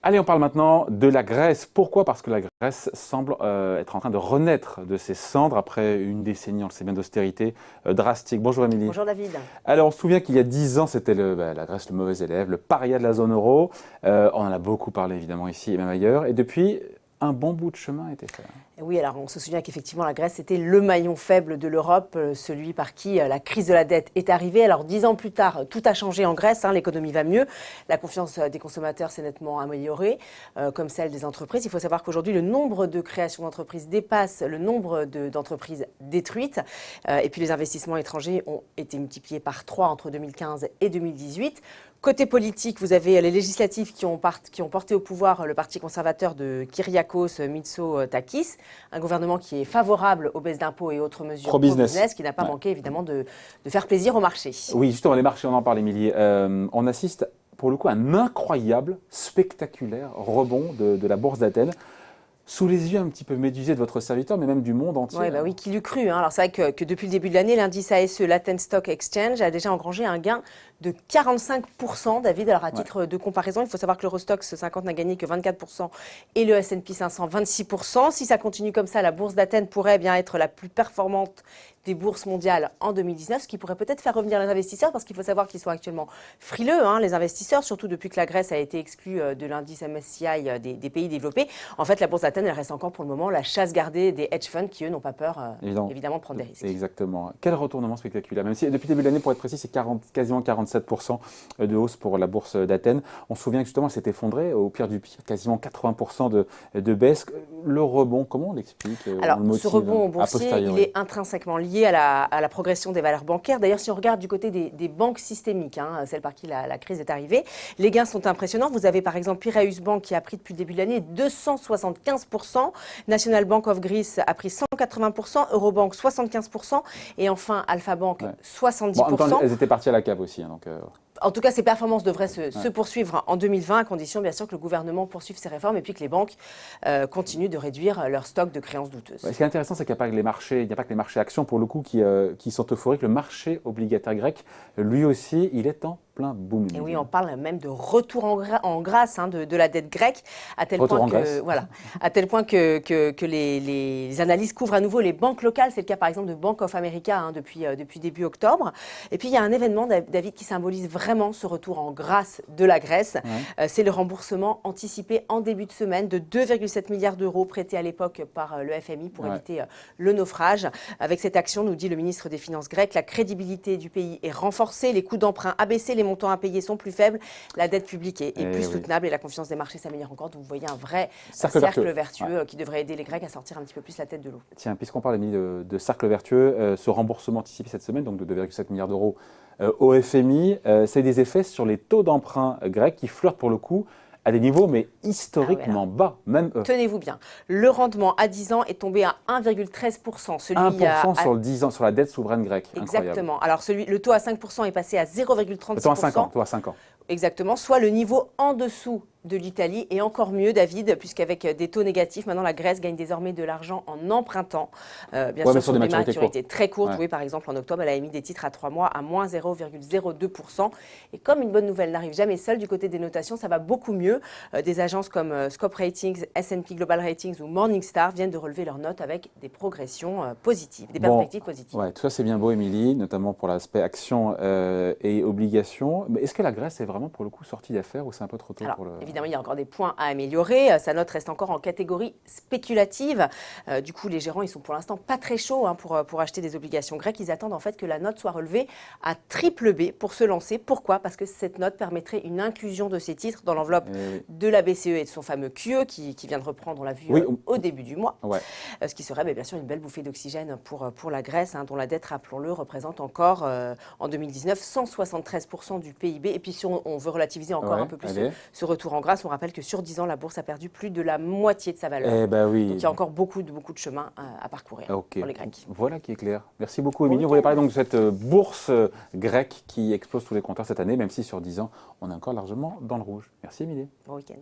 Allez, on parle maintenant de la Grèce. Pourquoi? Parce que la Grèce semble être en train de renaître de ses cendres après une décennie, on le sait bien, d'austérité drastique. Bonjour Émilie. Bonjour David. Alors, on se souvient qu'il y a 10 ans, c'était la Grèce le mauvais élève, le paria de la zone euro. On en a beaucoup parlé évidemment ici et même ailleurs. Et depuis, un bon bout de chemin a été fait. Oui, alors on se souvient qu'effectivement la Grèce était le maillon faible de l'Europe, celui par qui la crise de la dette est arrivée. Alors 10 ans plus tard, tout a changé en Grèce, l'économie va mieux, la confiance des consommateurs s'est nettement améliorée, comme celle des entreprises. Il faut savoir qu'aujourd'hui le nombre de créations d'entreprises dépasse le nombre d'entreprises détruites. Et puis les investissements étrangers ont été multipliés par 3 entre 2015 et 2018. Côté politique, vous avez les législatives qui ont porté au pouvoir le parti conservateur de Kyriakos Mitsotakis, un gouvernement qui est favorable aux baisses d'impôts et autres mesures pro-business, qui n'a pas manqué évidemment de faire plaisir au marché. Oui, justement, les marchés, on en parle, Émilie. On assiste pour le coup à un incroyable, spectaculaire rebond de la bourse d'Athènes. Sous les yeux un petit peu médusés de votre serviteur, mais même du monde entier. Oui, qui l'eût cru. Alors c'est vrai que depuis le début de l'année, l'indice ASE, l'Athens Stock Exchange, a déjà engrangé un gain de 45%, David. Alors à titre de comparaison, il faut savoir que l'Eurostoxx 50 n'a gagné que 24% et le S&P 500 26%. Si ça continue comme ça, la bourse d'Athènes pourrait bien être la plus performante des bourses mondiales en 2019, ce qui pourrait peut-être faire revenir les investisseurs, parce qu'il faut savoir qu'ils sont actuellement frileux, les investisseurs, surtout depuis que la Grèce a été exclue de l'indice MSCI des pays développés. En fait, la bourse d'Athènes, elle reste encore pour le moment la chasse gardée des hedge funds qui, eux, n'ont pas peur, évidemment, de prendre des risques. Exactement. Quel retournement spectaculaire. Même si depuis le début de l'année, pour être précis, c'est quasiment 47% de hausse pour la bourse d'Athènes. On se souvient que justement, elle s'est effondrée au pire du pire, quasiment 80% de baisse. Le rebond, comment on l'explique? Alors, ce rebond boursier, il est intrinsèquement lié à la progression des valeurs bancaires. D'ailleurs, si on regarde du côté des banques systémiques, celles par qui la crise est arrivée, les gains sont impressionnants. Vous avez par exemple Piraeus Bank qui a pris depuis le début de l'année 275%, National Bank of Greece a pris 180%, Eurobank 75% et enfin Alpha Bank 70%. Bon, en même temps, elles étaient parties à la cave aussi. En tout cas, ces performances devraient se poursuivre en 2020, à condition bien sûr que le gouvernement poursuive ses réformes et puis que les banques continuent de réduire leur stock de créances douteuses. Ce qui est intéressant, c'est qu'il n'y a pas que les marchés actions, pour le coup, qui sont euphoriques. Le marché obligataire grec, lui aussi, il est en plein boom. Et oui, on parle même de retour en grâce de la dette grecque, à tel point que les analyses couvrent à nouveau les banques locales. C'est le cas par exemple de Bank of America depuis début octobre. Et puis il y a un événement, David, qui symbolise vraiment ce retour en grâce de la Grèce. C'est le remboursement anticipé en début de semaine de 2,7 milliards d'euros prêtés à l'époque par le FMI pour éviter le naufrage. Avec cette action, nous dit le ministre des Finances grec, la crédibilité du pays est renforcée, les coûts d'emprunt abaissés, les montants à payer sont plus faibles, la dette publique est plus soutenable et la confiance des marchés s'améliore encore. Donc vous voyez un vrai cercle vertueux qui devrait aider les Grecs à sortir un petit peu plus la tête de l'eau. Tiens, puisqu'on parle de cercle vertueux, ce remboursement anticipé cette semaine, donc de 2,7 milliards d'euros au FMI, ça a des effets sur les taux d'emprunt grecs qui flirtent pour le coup à des niveaux mais historiquement bas, même eux. Tenez-vous bien, le rendement à 10 ans est tombé à 1,13%. 1% sur le 10 ans, sur la dette souveraine grecque. Exactement. Alors le taux à 5% est passé à 0,36%. Le taux à 5 ans. Exactement, soit le niveau en dessous de l'Italie et encore mieux, David, puisqu'avec des taux négatifs, maintenant la Grèce gagne désormais de l'argent en empruntant. Bien sûr, sur des maturités très courtes. Oui, par exemple, en octobre, elle a émis des titres à 3 mois à moins 0,02%. Et comme une bonne nouvelle n'arrive jamais seule, du côté des notations, ça va beaucoup mieux. Des agences comme Scope Ratings, S&P Global Ratings ou Morningstar viennent de relever leurs notes avec des progressions positives, des perspectives positives. Ouais, tout ça c'est bien beau, Émilie, notamment pour l'aspect actions et obligations. Mais est-ce que la Grèce est vraiment pour le coup sortie d'affaires ou c'est un peu trop tôt pour le... Évidemment, il y a encore des points à améliorer. Sa note reste encore en catégorie spéculative. Du coup, les gérants, ils sont pour l'instant pas très chauds pour acheter des obligations grecques. Ils attendent en fait que la note soit relevée à triple B pour se lancer. Pourquoi? Parce que cette note permettrait une inclusion de ces titres dans l'enveloppe de la BCE et de son fameux QE qui vient de reprendre, on l'a vu au début du mois. Ce qui serait bien sûr une belle bouffée d'oxygène pour la Grèce, dont la dette, rappelons-le, représente encore en 2019 173% du PIB. Et puis si on veut relativiser encore un peu plus ce retour en grâce, on rappelle que sur 10 ans, la bourse a perdu plus de la moitié de sa valeur. Donc il y a encore beaucoup de chemin à parcourir pour les Grecs. Voilà qui est clair. Merci beaucoup, Émilie. On voulait parler donc de cette bourse grecque qui explose tous les compteurs cette année, même si sur 10 ans, on est encore largement dans le rouge. Merci, Émilie. Bon week-end.